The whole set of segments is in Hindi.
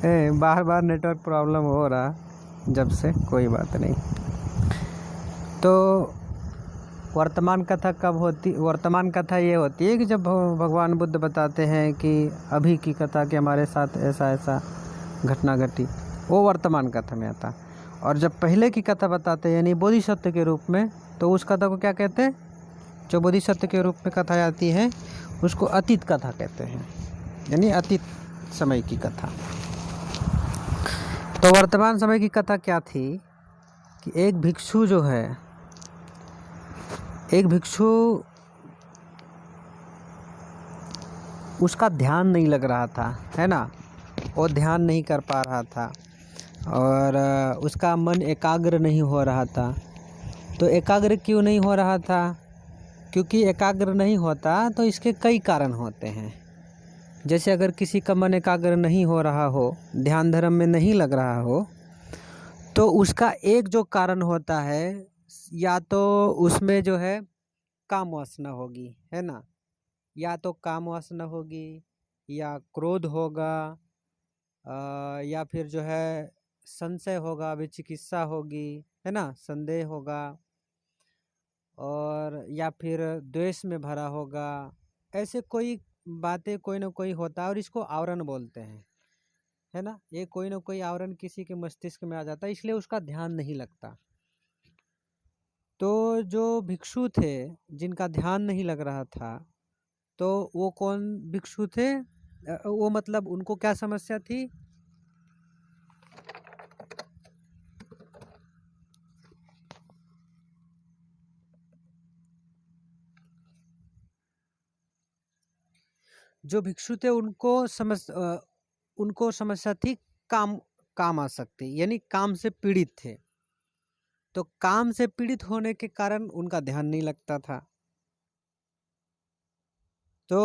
बार बार नेटवर्क प्रॉब्लम हो रहा जब से, कोई बात नहीं। तो वर्तमान कथा कब होती? वर्तमान कथा ये होती है कि जब भगवान बुद्ध बताते हैं कि अभी की कथा कि हमारे साथ ऐसा ऐसा घटना घटी, वो वर्तमान कथा में आता। और जब पहले की कथा बताते हैं यानी बोधिसत्व के रूप में, तो उस कथा को क्या कहते हैं? जो बोधिसत्व के रूप में कथा आती है उसको अतीत कथा कहते हैं, यानी अतीत समय की कथा। तो वर्तमान समय की कथा क्या थी कि एक भिक्षु जो है, एक भिक्षु, उसका ध्यान नहीं लग रहा था, है ना, वो ध्यान नहीं कर पा रहा था और उसका मन एकाग्र नहीं हो रहा था। तो एकाग्र क्यों नहीं हो रहा था? क्योंकि एकाग्र नहीं होता तो इसके कई कारण होते हैं। जैसे अगर किसी का मन एकाग्र नहीं हो रहा हो, ध्यान धर्म में नहीं लग रहा हो, तो उसका एक जो कारण होता है, या तो उसमें जो है काम वासना होगी, है ना, या तो काम वासना होगी, या क्रोध होगा, या फिर जो है संशय होगा, विचिकित्सा होगी, है ना, संदेह होगा, और या फिर द्वेष में भरा होगा। ऐसे कोई बातें कोई ना कोई होता है और इसको आवरण बोलते हैं, है ना। ये कोई ना कोई आवरण किसी के मस्तिष्क में आ जाता है, इसलिए उसका ध्यान नहीं लगता। तो जो भिक्षु थे जिनका ध्यान नहीं लग रहा था, तो वो कौन भिक्षु थे? वो मतलब उनको क्या समस्या थी? जो भिक्षु थे उनको समस्या थी काम आसक्ति, यानी काम से पीड़ित थे। तो काम से पीड़ित होने के कारण उनका ध्यान नहीं लगता था। तो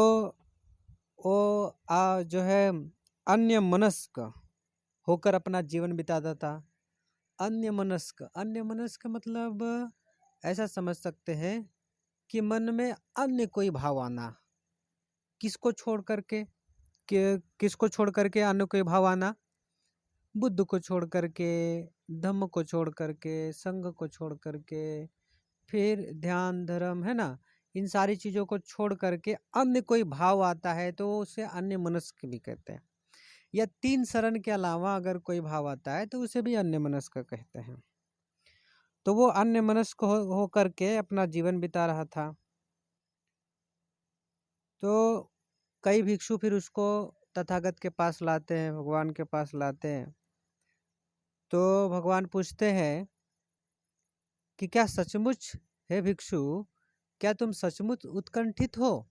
वो जो है अन्य मनस्क होकर अपना जीवन बिताता था। अन्य मनस्क मतलब ऐसा समझ सकते हैं कि मन में अन्य कोई भाव आना। किसको छोड़ करके? किसको छोड़ करके अन्य कोई भाव आना? बुद्ध को छोड़ करके, धम्म को छोड़ करके, संघ को छोड़ करके, फिर ध्यान धर्म, है ना, इन सारी चीज़ों को छोड़ करके अन्य कोई भाव आता है तो उसे अन्य मनस्क भी कहते हैं। या तीन शरण के अलावा अगर कोई भाव आता है तो उसे भी अन्य मनस्क कहते हैं। तो वो अन्य मनस्क हो करके अपना जीवन बिता रहा था। तो कई भिक्षु फिर उसको तथागत के पास लाते हैं, भगवान के पास लाते हैं। तो भगवान पूछते हैं कि क्या सचमुच है भिक्षु, क्या तुम सचमुच उत्कंठित हो,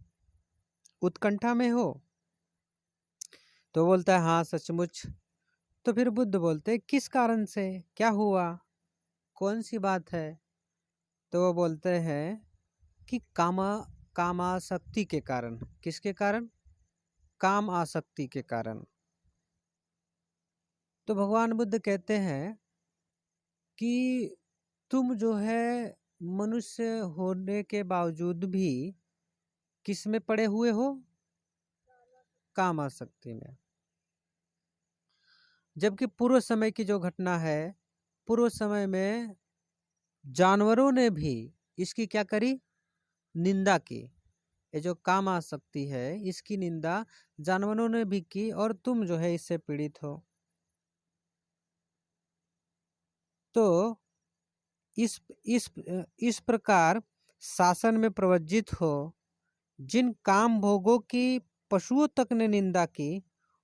उत्कंठा में हो? तो बोलता है हाँ सचमुच। तो फिर बुद्ध बोलते हैं किस कारण से, क्या हुआ, कौन सी बात है? तो वो बोलते हैं कि कामासक्ति के कारण। किसके कारण? काम आसक्ति के कारण। तो भगवान बुद्ध कहते हैं कि तुम जो है मनुष्य होने के बावजूद भी किस में पड़े हुए हो? काम आसक्ति में। जबकि पूर्व समय की जो घटना है, पूर्व समय में जानवरों ने भी इसकी क्या करी? निंदा की। ये जो काम आसक्ति है इसकी निंदा जानवरों ने भी की और तुम जो है इससे पीड़ित हो। तो इस प्रकार शासन में प्रवज्जित हो, जिन काम भोगों की पशुओं तक ने निंदा की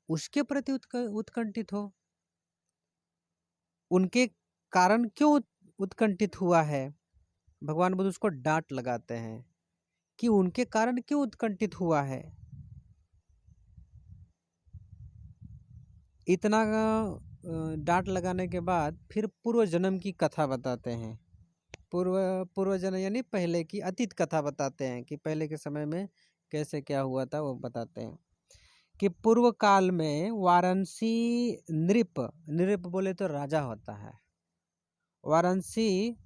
उसके प्रति उत्कंठित हो। उनके कारण क्यों उत्कंठित हुआ है? भगवान बुद्ध उसको डांट लगाते हैं कि उनके कारण क्यों उत्कंठित हुआ है। इतना डांट लगाने के बाद फिर पूर्व जन्म की कथा बताते हैं। पूर्व जन्म यानी पहले की अतीत कथा बताते हैं कि पहले के समय में कैसे क्या हुआ था, वो बताते हैं कि पूर्व काल में वाराणसी नृप बोले तो राजा होता है। वाराणसी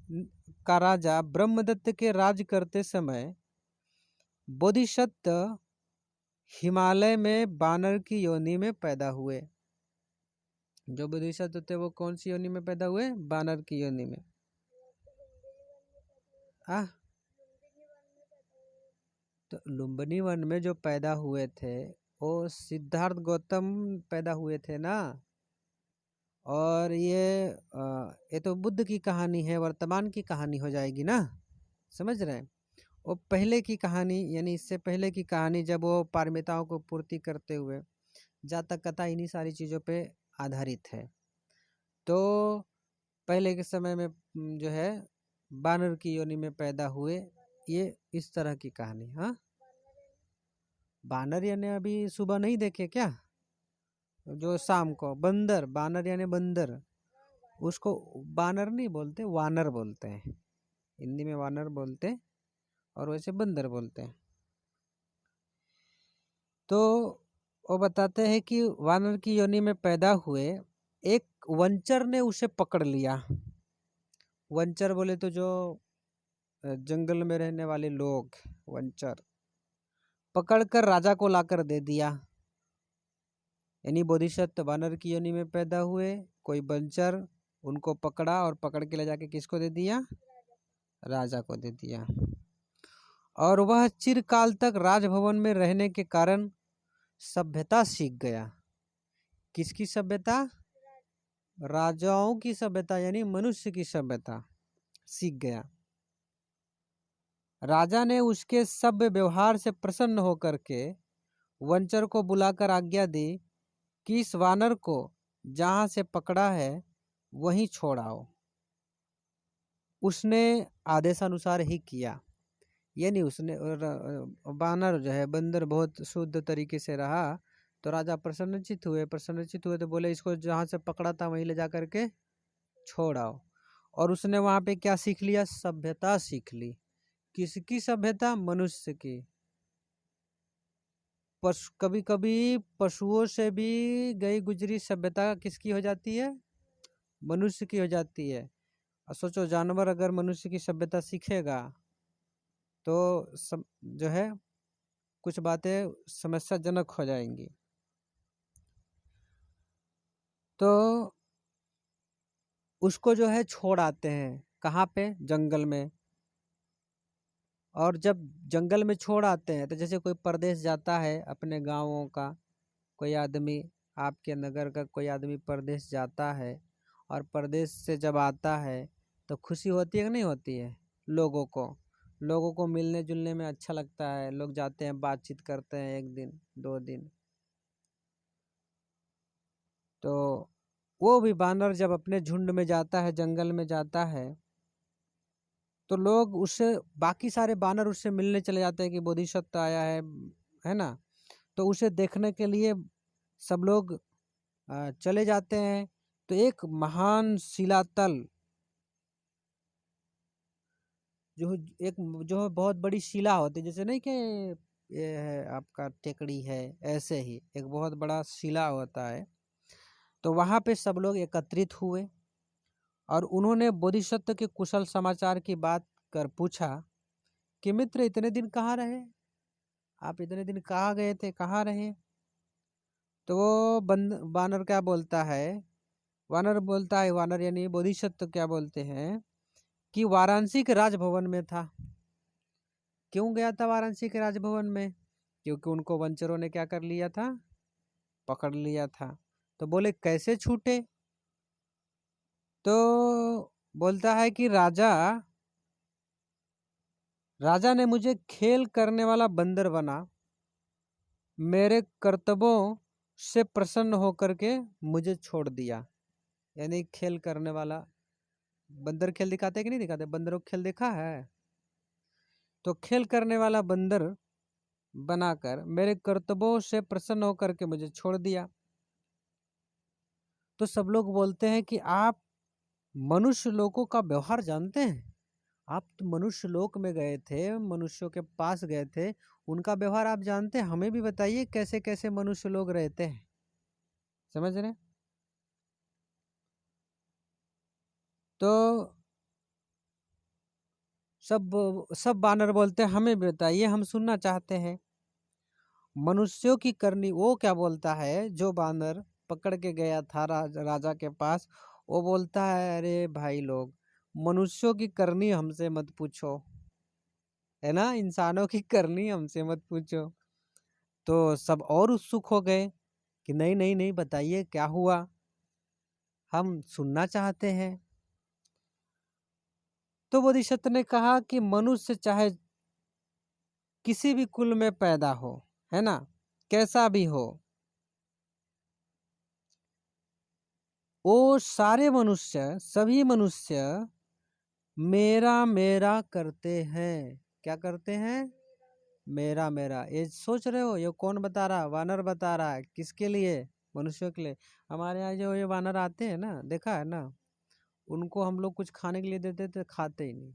का राजा ब्रह्मदत्त के राज करते समय बोधिसत्व हिमालय में बानर की योनि में पैदा हुए। जो बोधिसत्व थे वो कौन सी योनि में पैदा हुए? बानर की योनि में। आ तो लुम्बिनी वन में जो पैदा हुए थे वो सिद्धार्थ गौतम पैदा हुए थे ना। और ये तो बुद्ध की कहानी है, वर्तमान की कहानी हो जाएगी ना, समझ रहे हैं। वो पहले की कहानी, यानी इससे पहले की कहानी, जब वो पारमिताओं को पूर्ति करते हुए, जातक कथा इन्हीं सारी चीज़ों पे आधारित है। तो पहले के समय में जो है बानर की योनि में पैदा हुए, ये इस तरह की कहानी। हाँ, बानर यानी अभी सुबह नहीं देखे क्या? जो शाम को बंदर, बानर यानी बंदर, उसको बानर नहीं बोलते, वानर बोलते हैं। हिंदी में वानर बोलते और वैसे बंदर बोलते हैं। तो वो बताते हैं कि वानर की योनि में पैदा हुए, एक वंचर ने उसे पकड़ लिया। वंचर बोले तो जो जंगल में रहने वाले लोग, वंचर पकड़कर राजा को लाकर दे दिया। यानी बोधिसत्व वानर की योनि में पैदा हुए, कोई वंचर उनको पकड़ा और पकड़ के ले जाके किसको दे दिया? राजा को दे दिया। और वह चिरकाल तक राजभवन में रहने के कारण सभ्यता सीख गया। किसकी सभ्यता? राजाओं की सभ्यता, यानी मनुष्य की सभ्यता सीख गया। राजा ने उसके सभ्य व्यवहार से प्रसन्न होकर के वंचर को बुलाकर आज्ञा दी कि इस वानर को जहां से पकड़ा है वहीं छोड़ाओ। उसने आदेशानुसार ही किया। यानी उसने वानर जो है, बंदर बहुत शुद्ध तरीके से रहा, तो राजा प्रसन्नचित हुए तो बोले इसको जहाँ से पकड़ा था वहीं ले जा करके छोड़ाओ। और उसने वहाँ पे क्या सीख लिया? सभ्यता सीख ली। किसकी सभ्यता? मनुष्य की। कभी कभी पशुओं से भी गई गुजरी सभ्यता किसकी हो जाती है? मनुष्य की हो जाती है। और सोचो, जानवर अगर मनुष्य की सभ्यता सीखेगा तो जो है कुछ बातें समस्याजनक हो जाएंगी। तो उसको जो है छोड़ आते हैं, कहाँ पे? जंगल में। और जब जंगल में छोड़ आते हैं तो जैसे कोई परदेश जाता है अपने गाँवों का, कोई आदमी, आपके नगर का कोई आदमी परदेश जाता है और परदेश से जब आता है तो खुशी होती है कि नहीं होती है? लोगों को मिलने जुलने में अच्छा लगता है, लोग जाते हैं, बातचीत करते हैं 1 दिन 2 दिन। तो वो भी बानर जब अपने झुंड में जाता है, जंगल में जाता है, तो लोग उससे, बाकी सारे बानर उससे मिलने चले जाते हैं कि बोधिसत्व आया है ना। तो उसे देखने के लिए सब लोग चले जाते हैं। तो एक महान शिलातल, जो बहुत बड़ी शिला होती है, जैसे नहीं कि ये है आपका टेकड़ी है, ऐसे ही एक बहुत बड़ा शिला होता है। तो वहाँ पे सब लोग एकत्रित हुए और उन्होंने बोधिसत्व के कुशल समाचार की बात कर पूछा कि मित्र, इतने दिन कहाँ रहे आप? इतने दिन कहाँ गए थे, कहाँ रहे? तो वो बानर क्या बोलता है? वानर यानी बोधिसत्व क्या बोलते हैं कि वाराणसी के राजभवन में था। क्यों गया था वाराणसी के राजभवन में? क्योंकि उनको वंचरों ने क्या कर लिया था? पकड़ लिया था। तो बोले कैसे छूटे? तो बोलता है कि राजा ने मुझे खेल करने वाला बंदर बना, मेरे कर्तव्यों से प्रसन्न होकर के मुझे छोड़ दिया। यानी खेल करने वाला बंदर खेल दिखाते कि नहीं दिखाते? बंदरों खेल देखा है? तो खेल करने वाला बंदर बनाकर मेरे कर्तव्यों से प्रसन्न होकर के मुझे छोड़ दिया। तो सब लोग बोलते हैं कि आप मनुष्य लोगों का व्यवहार जानते हैं? आप तो मनुष्य लोक में गए थे, मनुष्यों के पास गए थे, उनका व्यवहार आप जानते हैं? हमें भी बताइए कैसे कैसे मनुष्य लोग रहते हैं। समझ रहे? तो सब बानर बोलते हैं हमें भी बताइए, हम सुनना चाहते हैं। मनुष्यों की करनी, वो क्या बोलता है जो बानर पकड़ के गया था राजा के पास। वो बोलता है, अरे भाई लोग, मनुष्यों की करनी हमसे मत पूछो, है ना, इंसानों की करनी हमसे मत पूछो। तो सब और उत्सुक हो गए कि नहीं नहीं नहीं, बताइए क्या हुआ, हम सुनना चाहते हैं। तो बोधिसत्व ने कहा कि मनुष्य चाहे किसी भी कुल में पैदा हो, है ना, कैसा भी हो, वो सारे मनुष्य, सभी मनुष्य मेरा मेरा करते हैं। क्या करते हैं? मेरा मेरा। ये सोच रहे हो ये कौन बता रहा? वानर बता रहा है। किसके लिए? मनुष्यों के लिए। हमारे यहाँ जो ये वानर आते हैं ना, देखा है ना, उनको हम लोग कुछ खाने के लिए देते थे, खाते ही नहीं।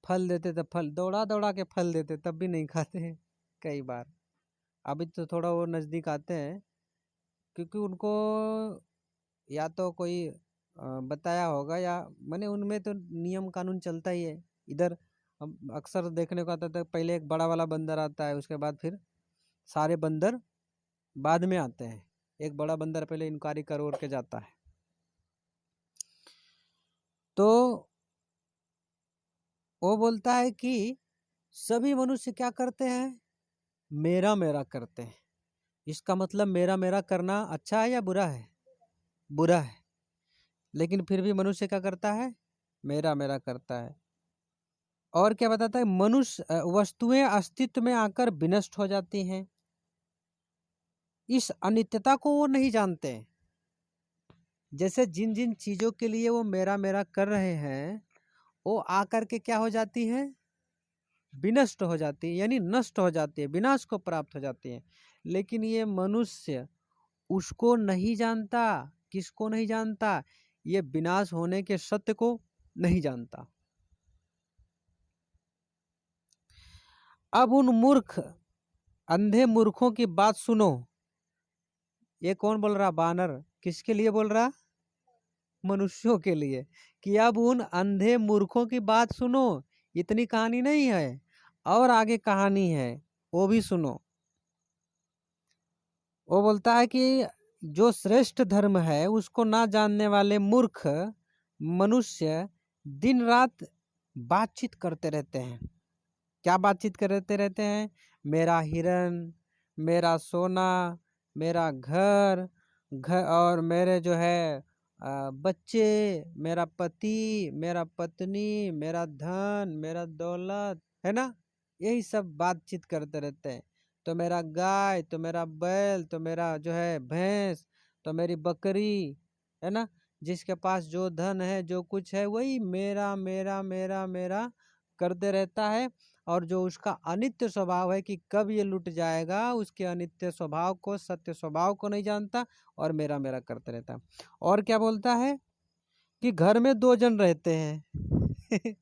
फल देते थे, फल दौड़ा दौड़ा के फल देते, तब भी नहीं खाते हैं कई बार। अभी तो थोड़ा वो नज़दीक आते हैं, क्योंकि उनको या तो कोई बताया होगा, या मैंने उनमें तो नियम कानून चलता ही है। इधर हम अक्सर देखने को आता था, पहले एक बड़ा वाला बंदर आता है, उसके बाद फिर सारे बंदर बाद में आते हैं। एक बड़ा बंदर पहले इंक्वायरी कर के जाता है। तो वो बोलता है कि सभी मनुष्य क्या करते हैं? मेरा मेरा करते हैं। इसका मतलब मेरा मेरा करना अच्छा है या बुरा है? बुरा है। लेकिन फिर भी मनुष्य क्या करता है? मेरा मेरा करता है। और क्या बताता है? मनुष्य वस्तुएं अस्तित्व में आकर विनष्ट हो जाती हैं। इस अनित्यता को वो नहीं जानते। जैसे जिन जिन चीजों के लिए वो मेरा मेरा कर रहे हैं, वो आकर के क्या हो जाती हैं? विनष्ट हो जाती है, यानी नष्ट हो जाती है, विनाश को प्राप्त हो जाती है। लेकिन ये मनुष्य उसको नहीं जानता। किसको नहीं जानता? ये विनाश होने के सत्य को नहीं जानता। अब उन मूर्ख अंधे मूर्खों की बात सुनो। ये कौन बोल रहा? बानर। किसके लिए बोल रहा? मनुष्यों के लिए। कि अब उन अंधे मूर्खों की बात सुनो। इतनी कहानी नहीं है, और आगे कहानी है, वो भी सुनो। वो बोलता है कि जो श्रेष्ठ धर्म है उसको ना जानने वाले मूर्ख मनुष्य दिन रात बातचीत करते रहते हैं। क्या बातचीत करते रहते हैं? मेरा हिरन, मेरा सोना, मेरा घर, और मेरे जो है बच्चे, मेरा पति, मेरा पत्नी, मेरा धन, मेरा दौलत, है ना, यही सब बातचीत करते रहते हैं। तो मेरा गाय, तो मेरा बैल, तो मेरा जो है भैंस, तो मेरी बकरी, है ना, जिसके पास जो धन है, जो कुछ है, वही मेरा मेरा मेरा मेरा करते रहता है। और जो उसका अनित्य स्वभाव है कि कब ये लुट जाएगा, उसके अनित्य स्वभाव को, सत्य स्वभाव को नहीं जानता, और मेरा मेरा करते रहता है। और क्या बोलता है? कि घर में दो जन रहते हैं।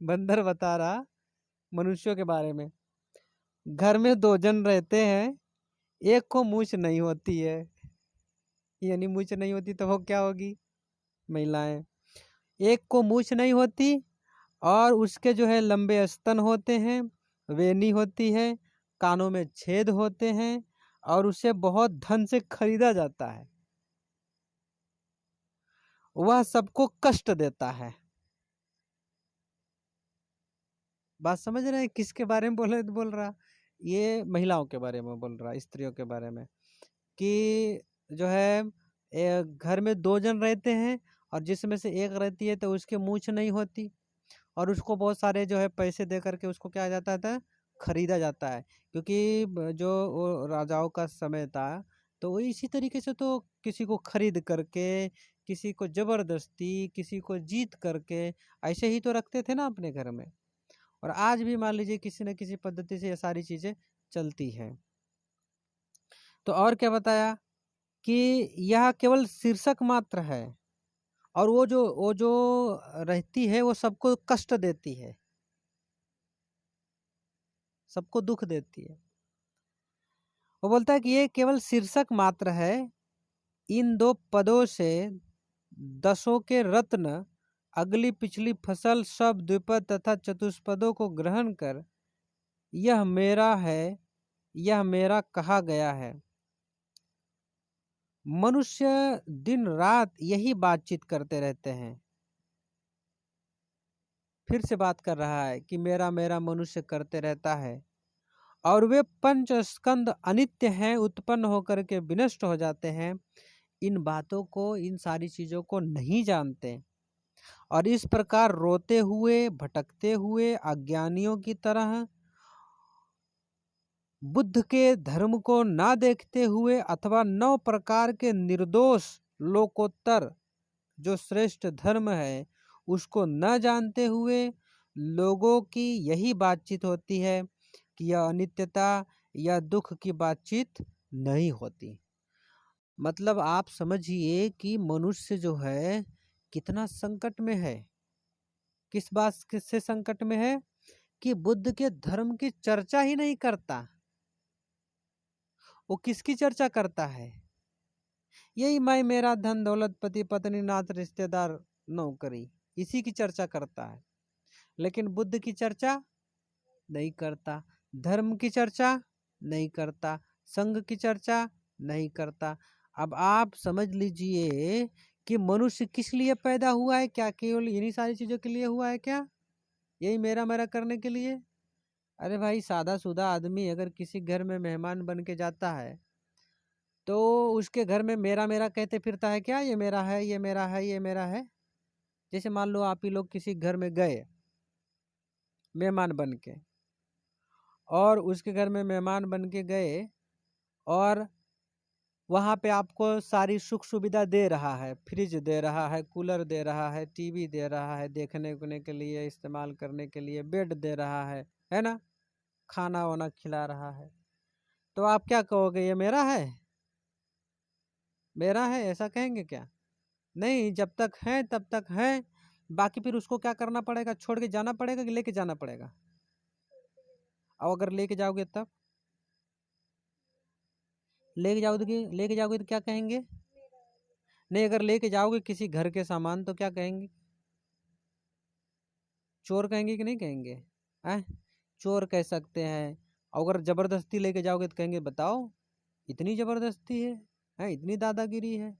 बंदर बता रहा मनुष्यों के बारे में। घर में दो जन रहते हैं, एक को मूछ नहीं होती है। यानी मूछ नहीं होती तो वो क्या होगी? महिलाएं। एक को मूछ नहीं होती, और उसके जो है लंबे स्तन होते हैं, वेनी होती है, कानों में छेद होते हैं, और उसे बहुत धन से खरीदा जाता है। वह सबको कष्ट देता है। बात समझ रहे हैं? किसके बारे में बोल रहा? ये महिलाओं के बारे में बोल रहा, स्त्रियों के बारे में। कि जो है घर में दो जन रहते हैं, और जिसमें से एक रहती है तो उसकी मूछ नहीं होती, और उसको बहुत सारे जो है पैसे दे करके उसको क्या जाता था? खरीदा जाता है। क्योंकि जो वो राजाओं का समय था, तो वो इसी तरीके से तो किसी को खरीद करके, किसी को जबरदस्ती, किसी को जीत करके, ऐसे ही तो रखते थे ना अपने घर में। और आज भी मान लीजिए किसी न किसी पद्धति से ये सारी चीजें चलती हैं। तो और क्या बताया? कि यह केवल शीर्षक मात्र है, और वो जो रहती है वो सबको कष्ट देती है, सबको दुख देती है। वो बोलता है कि ये केवल शीर्षक मात्र है। इन दो पदों से दसों के रत्न, अगली पिछली फसल, सब द्विपद तथा चतुष्पदों को ग्रहण कर यह मेरा है, यह मेरा कहा गया है। मनुष्य दिन रात यही बातचीत करते रहते हैं। फिर से बात कर रहा है कि मेरा मेरा मनुष्य करते रहता है, और वे पंच स्कंद अनित्य हैं, उत्पन्न होकर के विनष्ट हो जाते हैं। इन बातों को, इन सारी चीजों को नहीं जानते, और इस प्रकार रोते हुए, भटकते हुए, अज्ञानियों की तरह, बुद्ध के धर्म को ना देखते हुए, अथवा 9 प्रकार के निर्दोष लोकोत्तर जो श्रेष्ठ धर्म है उसको न जानते हुए लोगों की यही बातचीत होती है कि यह अनित्यता या दुख की बातचीत नहीं होती। मतलब आप समझिए कि मनुष्य जो है कितना संकट में है। किस बात से संकट में है? कि बुद्ध के धर्म की चर्चा ही नहीं करता। वो किसकी चर्चा करता है? यही मैं, मेरा, धन दौलत, पति पत्नी, नात, रिश्तेदार, नौकरी, इसी की चर्चा करता है। लेकिन बुद्ध की चर्चा नहीं करता, धर्म की चर्चा नहीं करता, संघ की चर्चा नहीं करता। अब आप समझ लीजिए कि मनुष्य किस लिए पैदा हुआ है? क्या केवल इन्हीं सारी चीजों के लिए हुआ है क्या? यही मेरा मेरा करने के लिए? अरे भाई, सादा सुदा आदमी अगर किसी घर में मेहमान बन के जाता है तो उसके घर में मेरा मेरा कहते फिरता है क्या? ये मेरा है, ये मेरा है, ये मेरा है। जैसे मान लो आप ही लोग किसी घर में गए मेहमान बन के, और उसके घर में मेहमान बन के गए, और वहाँ पे आपको सारी सुख सुविधा दे रहा है, फ्रिज दे रहा है, कूलर दे रहा है, टीवी दे रहा है, देखने उखने के लिए, इस्तेमाल करने के लिए, बेड दे रहा है ना, खाना वाना खिला रहा है। तो आप क्या कहोगे? ये मेरा है, मेरा है, ऐसा कहेंगे क्या? नहीं, जब तक है तब तक है। बाकी फिर उसको क्या करना पड़ेगा? छोड़ के जाना पड़ेगा कि लेके जाना पड़ेगा? और अगर लेके जाओगे तब, लेके जाओगे तो क्या कहेंगे? नहीं, अगर लेके जाओगे किसी घर के सामान तो क्या कहेंगे? चोर कहेंगे कि नहीं कहेंगे? हैं? चोर कह सकते हैं। अगर जबरदस्ती लेके जाओगे तो कहेंगे बताओ इतनी जबरदस्ती है, इतनी दादागिरी है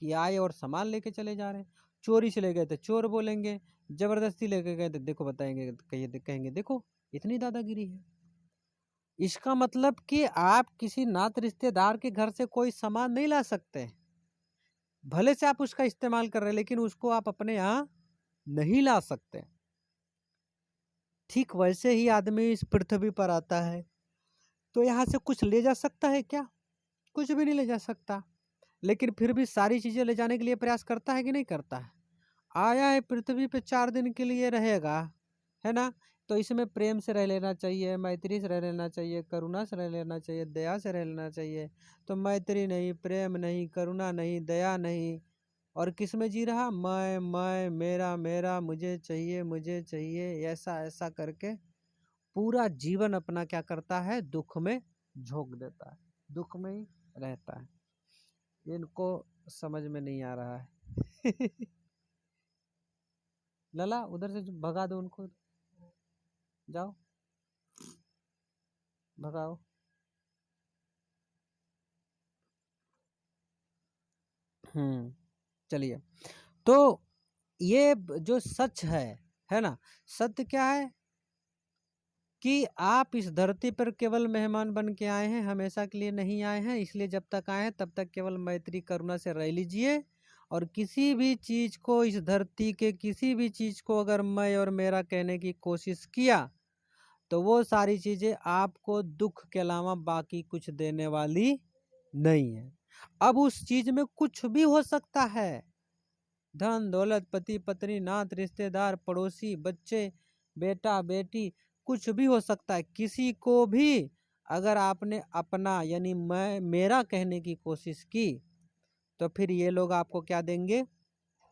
कि आए और सामान लेके चले जा रहे हैं। चोरी से ले गए तो चोर बोलेंगे, जबरदस्ती लेके गए तो देखो बताएंगे, कहेंगे देखो इतनी दादागिरी है। इसका मतलब कि आप किसी नात रिश्तेदार के घर से कोई सामान नहीं ला सकते। भले से आप उसका इस्तेमाल कर रहे हैं, लेकिन उसको आप अपने यहाँ नहीं ला सकते। ठीक वैसे ही आदमी इस पृथ्वी पर आता है तो यहाँ से कुछ ले जा सकता है क्या? कुछ भी नहीं ले जा सकता। लेकिन फिर भी सारी चीजें ले जाने के लिए प्रयास करता है कि नहीं करता है? आया है पृथ्वी पे 4 दिन के लिए रहेगा, है ना? तो इसमें प्रेम से रह लेना चाहिए, मैत्री से रह लेना चाहिए, करुणा से रह लेना चाहिए, दया से रह लेना चाहिए। तो मैत्री नहीं, प्रेम नहीं, करुणा नहीं, दया नहीं, और किस में जी रहा? मैं, मेरा मेरा, मुझे चाहिए, मुझे चाहिए, ऐसा ऐसा करके पूरा जीवन अपना क्या करता है? दुख में झोंक देता है, दुख में ही रहता है। इनको समझ में नहीं आ रहा है। लला, उधर से भगा दो उनको, जाओ भगाओ। चलिए, तो ये जो सच है ना, सत्य क्या है कि आप इस धरती पर केवल मेहमान बन के आए हैं, हमेशा के लिए नहीं आए हैं। इसलिए जब तक आए हैं तब तक केवल मैत्री करुणा से रह लीजिए, और किसी भी चीज को, इस धरती के किसी भी चीज को अगर मैं और मेरा कहने की कोशिश किया तो वो सारी चीजें आपको दुख के अलावा बाकी कुछ देने वाली नहीं है। अब उस चीज में कुछ भी हो सकता है, धन दौलत, पति पत्नी, नात रिश्तेदार, पड़ोसी, बच्चे, बेटा बेटी, कुछ भी हो सकता है। किसी को भी अगर आपने अपना यानी मैं मेरा कहने की कोशिश की तो फिर ये लोग आपको क्या देंगे?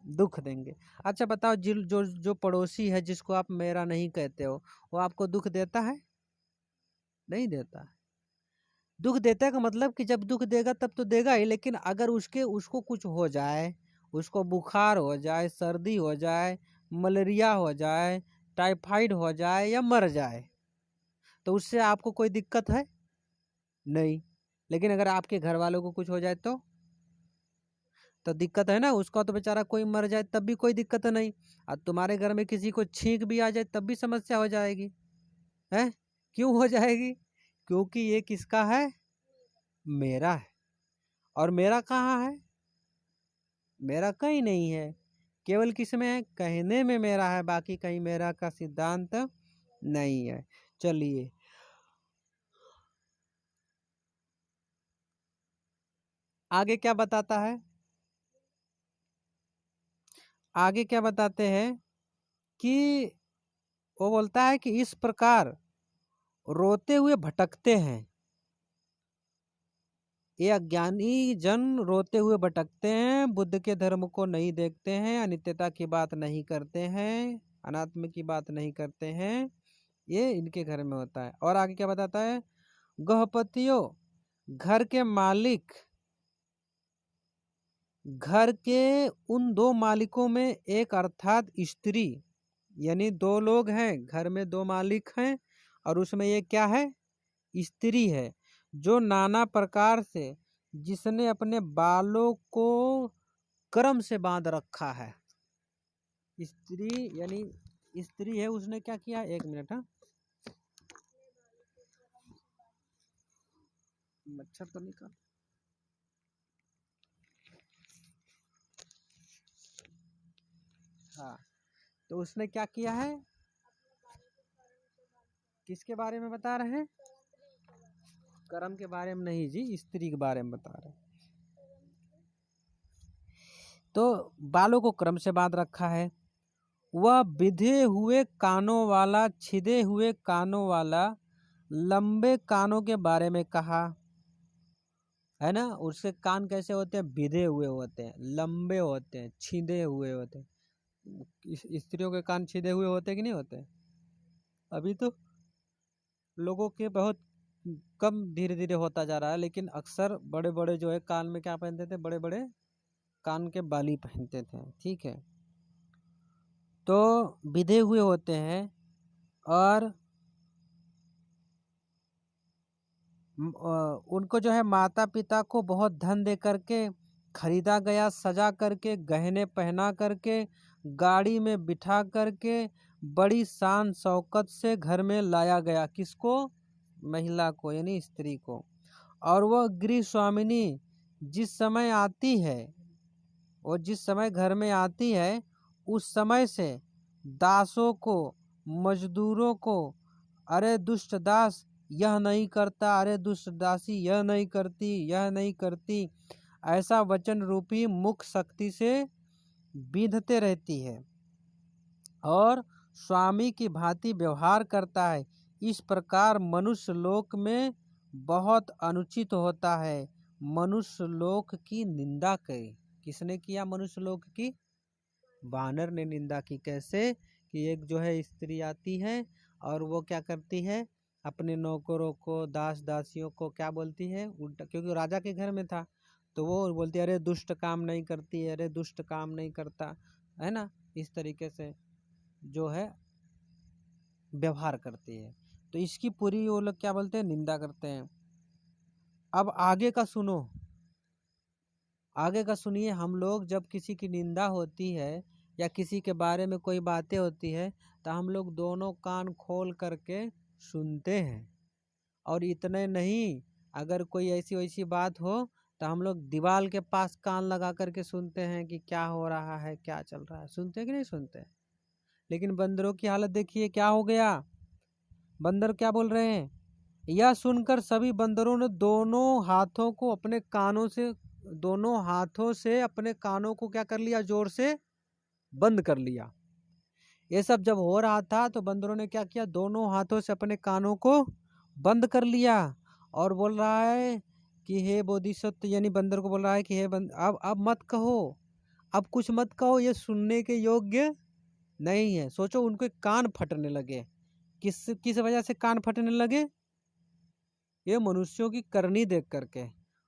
दुख देंगे। अच्छा बताओ, जो पड़ोसी है जिसको आप मेरा नहीं कहते हो, वो आपको दुख देता है? नहीं देता। दुख देता का मतलब कि जब दुख देगा तब तो देगा ही, लेकिन अगर उसको कुछ हो जाए, उसको बुखार हो जाए, सर्दी हो जाए, मलेरिया हो जाए, टाइफाइड हो जाए या मर जाए, तो उससे आपको कोई दिक्कत है? नहीं। लेकिन अगर आपके घर वालों को कुछ हो जाए तो तो दिक्कत है ना, उसका तो बेचारा कोई मर जाए तब भी कोई दिक्कत नहीं, और तुम्हारे घर में किसी को छींक भी आ जाए तब भी समस्या हो जाएगी, है? क्यों हो जाएगी? क्योंकि ये किसका है? मेरा है। और मेरा कहाँ है? मेरा कहीं नहीं है, केवल किस में है? कहने में मेरा है, बाकी कहीं मेरा का सिद्धांत नहीं है। चलिए, आगे क्या बताता है? आगे क्या बताते हैं कि वो बोलता है कि इस प्रकार रोते हुए भटकते हैं, ये अज्ञानी जन रोते हुए भटकते हैं, बुद्ध के धर्म को नहीं देखते हैं, अनित्यता की बात नहीं करते हैं, अनात्म की बात नहीं करते हैं, ये इनके घर में होता है। और आगे क्या बताता है? गृहपतियों, घर के मालिक, घर के उन दो मालिकों में एक अर्थात स्त्री, यानी दो लोग हैं घर में, दो मालिक हैं, और उसमें ये क्या है? स्त्री है, जो नाना प्रकार से, जिसने अपने बालों को क्रम से बांध रखा है। स्त्री यानी स्त्री है, उसने क्या किया? 1 मिनट, हाँ, मच्छर तो निकाल। हाँ, तो उसने क्या किया है? किसके बारे में बता रहे हैं? कर्म के बारे में नहीं जी, स्त्री के बारे में बता रहे हैं। तो बालों को क्रम से बांध रखा है, वह बिधे हुए कानों वाला, छिदे हुए कानों वाला, लंबे कानों के बारे में कहा, है ना? उसके कान कैसे होते हैं? बिधे हुए होते हैं, लंबे होते हैं, छिदे हुए होते हैं। स्त्रियों के कान छिदे हुए होते कि नहीं होते? अभी तो लोगों के बहुत कम धीरे धीरे होता जा रहा है, लेकिन अक्सर बड़े बड़े जो है कान में क्या पहनते थे? बड़े बड़े कान के बाली पहनते थे, ठीक है? तो बिधे हुए होते हैं, और उनको जो है माता पिता को बहुत धन दे करके खरीदा गया, सजा करके, गहने पहना करके, गाड़ी में बिठा करके, बड़ी शान शौकत से घर में लाया गया। किसको? महिला को, यानी स्त्री को। और वह गृह स्वामिनी जिस समय आती है, और जिस समय घर में आती है, उस समय से दासों को, मजदूरों को, अरे दुष्ट दास यह नहीं करता, अरे दुष्ट दासी यह नहीं करती, यह नहीं करती, ऐसा वचन रूपी मुख शक्ति से बीधते रहती है, और स्वामी की भांति व्यवहार करता है। इस प्रकार मनुष्य लोक में बहुत अनुचित होता है। मनुष्य लोक की निंदा करे। किसने किया मनुष्य लोक की? वानर ने निंदा की। कैसे? कि एक जो है स्त्री आती है, और वो क्या करती है? अपने नौकरों को, दास दासियों को क्या बोलती है? उल्टा, क्योंकि राजा के घर में था, तो वो बोलती है अरे दुष्ट काम नहीं करती, अरे दुष्ट काम नहीं करता, है ना? इस तरीके से जो है व्यवहार करती है। तो इसकी पूरी वो लोग क्या बोलते हैं? निंदा करते हैं। अब आगे का सुनो, आगे का सुनिए। हम लोग जब किसी की निंदा होती है या किसी के बारे में कोई बातें होती है, तो हम लोग दोनों कान खोल करके सुनते हैं। और इतने नहीं, अगर कोई ऐसी वैसी बात हो तो हम लोग दीवार के पास कान लगा करके सुनते हैं कि क्या हो रहा है, क्या चल रहा है। सुनते हैं कि नहीं सुनते? लेकिन बंदरों की हालत देखिए क्या हो गया। बंदर क्या बोल रहे हैं? यह सुनकर सभी बंदरों ने दोनों हाथों को अपने कानों से, दोनों हाथों से अपने कानों को क्या कर लिया? जोर से बंद कर लिया। ये सब जब हो रहा था तो बंदरों ने क्या किया? दोनों हाथों से अपने कानों को बंद कर लिया, और बोल रहा है कि हे बोधिसत्व, यानी बंदर को बोल रहा है कि हे अब मत कहो, अब कुछ मत कहो, ये सुनने के योग्य नहीं है। सोचो, उनके कान फटने लगे। किस किस वजह से कान फटने लगे? ये मनुष्यों की करनी देख करके।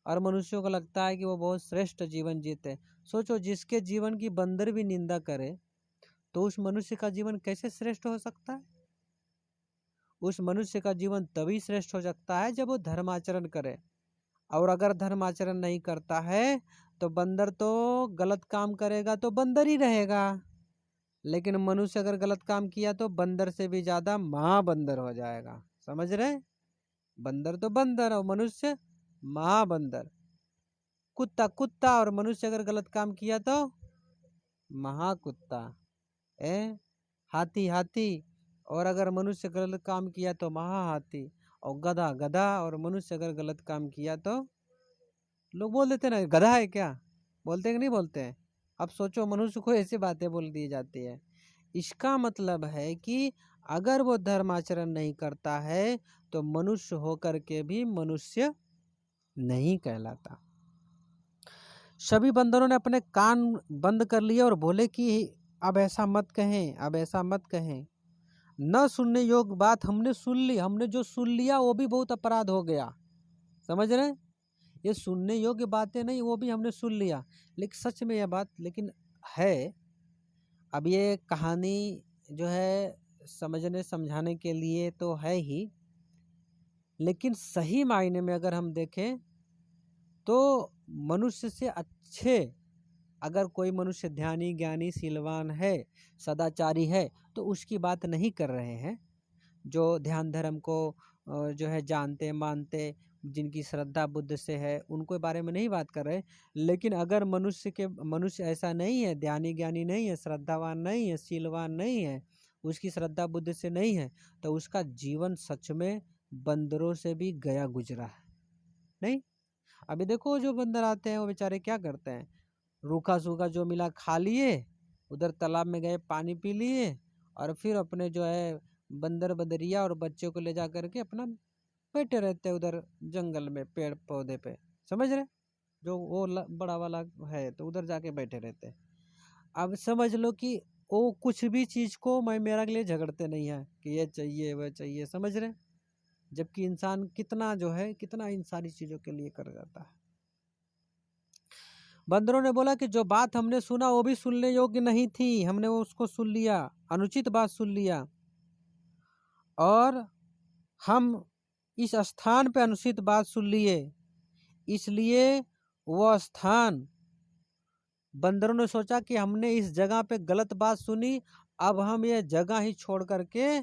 और मनुष्यों को लगता है कि वो बहुत श्रेष्ठ जीवन जीते। सोचो, जिसके जीवन की बंदर भी निंदा करे तो उस मनुष्य का जीवन कैसे श्रेष्ठ हो सकता है? उस मनुष्य का जीवन तभी श्रेष्ठ हो सकता है जब वो धर्माचरण करे। और अगर धर्माचरण नहीं करता है तो बंदर तो गलत काम करेगा तो बंदर ही रहेगा, लेकिन मनुष्य अगर गलत काम किया तो बंदर से भी ज्यादा महाबंदर हो जाएगा। समझ रहे? बंदर तो बंदर और मनुष्य महाबंदर। कुत्ता कुत्ता और मनुष्य अगर गलत काम किया तो महाकुत्ता। हाथी हाथी और अगर मनुष्य गलत काम किया तो महाहाथी। और गधा गधा और मनुष्य अगर गलत काम किया तो लोग बोल देते ना गधा है क्या, बोलते हैं कि नहीं बोलते हैं? अब सोचो मनुष्य को ऐसी बातें बोल दी जाती है। इसका मतलब है कि अगर वो धर्माचरण नहीं करता है तो मनुष्य होकर के भी मनुष्य नहीं कहलाता। सभी बंदरों ने अपने कान बंद कर लिए और बोले कि अब ऐसा मत कहें, अब ऐसा मत कहें। न सुनने योग्य बात हमने सुन ली, हमने जो सुन लिया वो भी बहुत अपराध हो गया। समझ रहे? ये सुनने योग्य बातें नहीं, वो भी हमने सुन लिया। लेकिन सच में यह बात लेकिन है। अब ये कहानी जो है समझने समझाने के लिए तो है ही, लेकिन सही मायने में अगर हम देखें तो मनुष्य से अच्छे अगर कोई मनुष्य ध्यानी ज्ञानी शीलवान है, सदाचारी है, तो उसकी बात नहीं कर रहे हैं। जो ध्यान धर्म को जो है जानते मानते, जिनकी श्रद्धा बुद्ध से है, उनको बारे में नहीं बात कर रहे। लेकिन अगर मनुष्य ऐसा नहीं है, ध्यानी ज्ञानी नहीं है, श्रद्धावान नहीं है, शीलवान नहीं है, उसकी श्रद्धा बुद्ध से नहीं है, तो उसका जीवन सच में बंदरों से भी गया गुजरा है। नहीं? अभी देखो जो बंदर आते हैं वो बेचारे क्या करते हैं, रूखा सूखा जो मिला खा लिए, उधर तालाब में गए पानी पी लिए, और फिर अपने जो है बंदर बदरिया और बच्चों को ले जा करके अपना बैठे रहते हैं उधर जंगल में पेड़ पौधे पे। समझ रहे? जो वो बड़ा वाला है तो उधर जाके बैठे रहते हैं। अब समझ लो कि वो कुछ भी चीज को मैं मेरा के लिए झगड़ते नहीं है कि ये चाहिए वह चाहिए। समझ रहे? जबकि इंसान कितना जो है कितना इन सारी चीजों के लिए कर जाता है। बंदरों ने बोला कि जो बात हमने सुना वो भी सुनने योग्य नहीं थी, हमने वो उसको सुन लिया, अनुचित बात सुन लिया, और हम इस स्थान पे अनुचित बात सुन लिए, इसलिए वह स्थान, बंदरों ने सोचा कि हमने इस जगह पे गलत बात सुनी, अब हम ये जगह ही छोड़ करके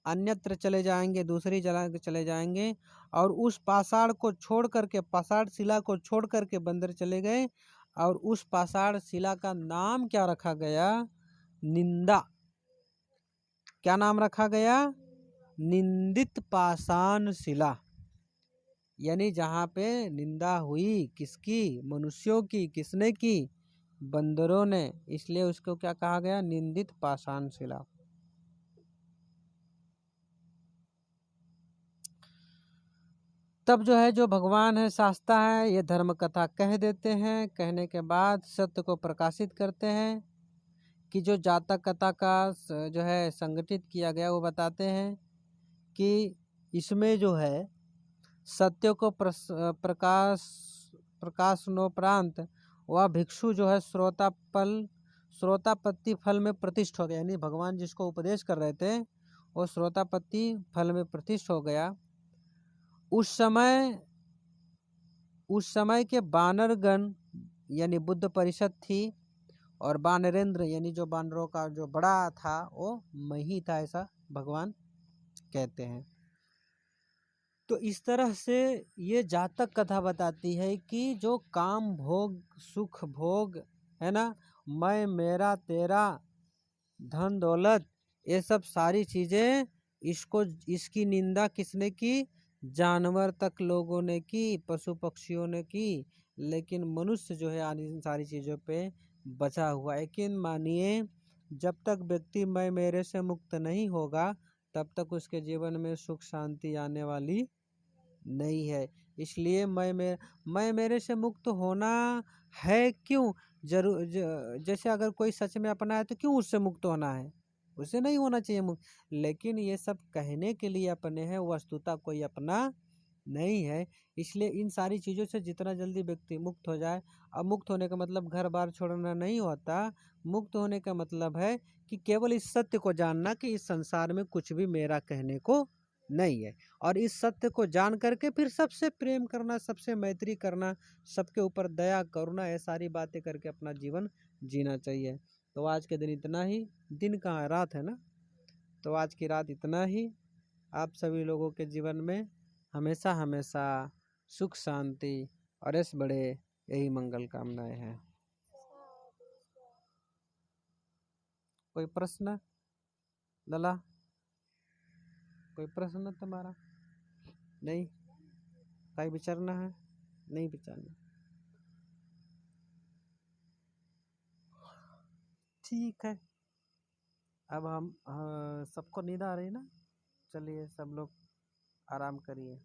अन्यत्र चले जाएंगे, दूसरी जगह चले जाएंगे। और उस पाषाण को छोड़ करके, पाषाण शिला को छोड़ करके बंदर चले गए, और उस पाषाण शिला का नाम क्या रखा गया? निंदा। क्या नाम रखा गया? निंदित पाषाण शिला। यानी जहाँ पे निंदा हुई किसकी? मनुष्यों की। किसने की? बंदरों ने। इसलिए उसको क्या कहा गया? निंदित पाषाण शिला। तब जो है जो भगवान है शास्ता है, ये धर्म कथा कह देते हैं। कहने के बाद सत्य को प्रकाशित करते हैं कि जो जातक कथा का जो है संगठित किया गया वो बताते हैं कि इसमें जो है सत्य को प्रकाशनोपरांत वह भिक्षु जो है श्रोतापत्ति फल में प्रतिष्ठ हो गया। यानी भगवान जिसको उपदेश कर रहे थे वो श्रोतापत्ति फल में प्रतिष्ठ हो गया। उस समय के बानरगण यानी बुद्ध परिषद थी, और बानरेंद्र यानी जो बानरों का जो बड़ा था वो मैं ही था, ऐसा भगवान कहते हैं। तो इस तरह से ये जातक कथा बताती है कि जो काम भोग सुख भोग है ना, मैं मेरा तेरा धन दौलत, ये सब सारी चीजें, इसकी निंदा किसने की? जानवर तक लोगों ने की, पशु पक्षियों ने की, लेकिन मनुष्य जो है इन सारी चीजों पे बचा हुआ है। लेकिन मानिए जब तक व्यक्ति मैं मेरे से मुक्त नहीं होगा तब तक उसके जीवन में सुख शांति आने वाली नहीं है। इसलिए मैं मेरे से मुक्त होना है क्यों जरूर? जैसे अगर कोई सच में अपना है तो क्यों उससे मुक्त होना है? उसे नहीं होना चाहिए मुक्त। लेकिन ये सब कहने के लिए अपने हैं, वस्तुतः कोई अपना नहीं है। इसलिए इन सारी चीज़ों से जितना जल्दी व्यक्ति मुक्त हो जाए। अब मुक्त होने का मतलब घर बार छोड़ना नहीं होता। मुक्त होने का मतलब है कि केवल इस सत्य को जानना कि इस संसार में कुछ भी मेरा कहने को नहीं है। और इस सत्य को जान करके फिर सबसे प्रेम करना, सबसे मैत्री करना, सबके ऊपर दया करुणा, ये सारी बातें करके अपना जीवन जीना चाहिए। तो आज के दिन इतना ही। दिन कहाँ, रात है ना। तो आज की रात इतना ही। आप सभी लोगों के जीवन में हमेशा हमेशा सुख शांति और ऐसे बड़े यही मंगल कामनाएं हैं। कोई प्रश्न लला? कोई प्रश्न तुम्हारा? नहीं? कहीं विचारना है? नहीं विचारना? ठीक है। अब हम सबको नींद आ रही है ना। चलिए सब लोग आराम करिए।